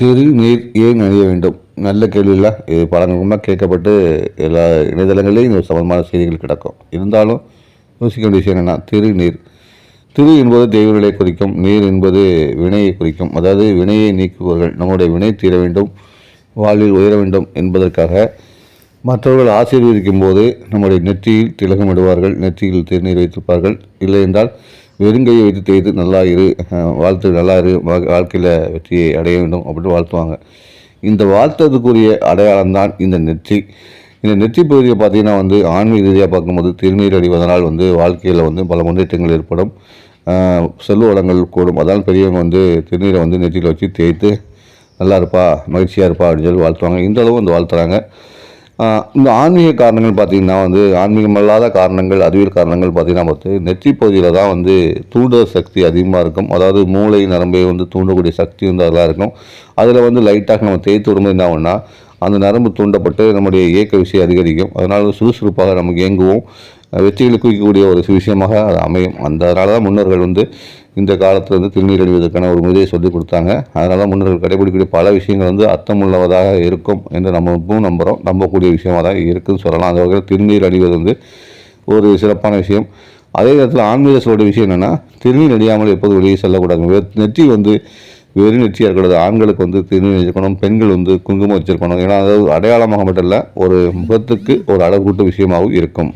திருநீர் ஏன் அணிய வேண்டும்? நல்ல கேள்வியில்ல. இது பலமுறை கேட்கப்பட்டு எல்லா இணையதளங்களையும் இது சம்பந்தமான செய்திகள் கிடக்கும். இருந்தாலும் யோசிக்க வேண்டிய விஷயம் என்னென்னா, திருநீர். திரு என்பது தெய்வங்களை குறிக்கும், நீர் என்பது வினையை குறிக்கும். அதாவது வினையை நீக்குபவர்கள், நம்முடைய வினை தீர வேண்டும், வாழ்வில் உயர வேண்டும் என்பதற்காக மற்றவர்கள் ஆசீர்வதிக்கும் போது நம்முடைய நெற்றியில் திலகம் இடுவார்கள், நெற்றியில் திருநீர் வைத்திருப்பார்கள். இல்லை என்றால் வெறுங்கையை வைத்து தேய்த்து நல்லா இரு, வாழ்த்து நல்லா இரு, வாழ்க்கையில் வெற்றியை அடைய வேண்டும் அப்படின்னு வாழ்த்துவாங்க. இந்த வாழ்த்ததுக்குரிய அடையாளம் தான் இந்த நெற்றி. இந்த நெற்றி பகுதியை பார்த்திங்கன்னா ஆன்மீக ரீதியாக பார்க்கும்போது திருநீர் அடிவதனால் வாழ்க்கையில் பல முன்னேற்றங்கள் ஏற்படும், செல்வ வளங்கள் கூடும். அதனால் பெரியவங்க திருநீரை நெற்றியில் வச்சு தேய்த்து நல்லா இருப்பா, மகிழ்ச்சியாக இருப்பா அப்படின்னு சொல்லி வாழ்த்துவாங்க. இந்த அளவு வாழ்த்துறாங்க. இந்த ஆன்மீக காரணங்கள் பார்த்திங்கன்னா ஆன்மீகம் அல்லாத காரணங்கள், அறிவியல் காரணங்கள் பார்த்திங்கன்னா நெற்றி பகுதியில் தான் தூண்டுதல் சக்தி அதிகமாக இருக்கும். அதாவது மூளை நரம்பை தூண்டக்கூடிய சக்தி அதெல்லாம் இருக்கும். அதில் லைட்டாக நம்ம தேய்த்து விடும்போது என்ன ஆகும்னா, அந்த நரம்பு தூண்டப்பட்டு நம்முடைய இயக்க விஷயம் அதிகரிக்கும். அதனால் சுறுசுறுப்பாக நமக்கு இயங்குவோம், வெற்றிகளை குவிக்கக்கூடிய ஒரு விஷயமாக அது அமையும். அதனால தான் முன்னோர்கள் இந்த காலத்தில் திருநீர் அணிவதற்கான ஒரு முறையை சொல்லிக் கொடுத்தாங்க. அதனால தான் முன்னோர்கள் கடைபிடிக்கக்கூடிய பல விஷயங்கள் அர்த்தமுள்ளதாக இருக்கும் என்று நம்ம நம்புகிறோம், நம்பக்கூடிய விஷயமாக தான் இருக்குதுன்னு சொல்லலாம். அந்த வகையில் திருநீர் அணிவது ஒரு சிறப்பான விஷயம். அதே நேரத்தில் ஆன்மீக சொல்லுடைய விஷயம் என்னென்னா, திருநீர் அணியாமல் எப்போது வெளியே செல்லக்கூடாது. நெற்றி வெறும் நெற்றியாக இருக்கக்கூடாது. ஆண்களுக்கு திருநீர் வச்சுருக்கணும், பெண்கள் குங்குமம் வச்சுருக்கணும். ஏன்னா அதாவது அடையாளமாக மட்டும் இல்லை, ஒரு முகத்துக்கு ஒரு அழகூட்டு விஷயமாகவும் இருக்கும்.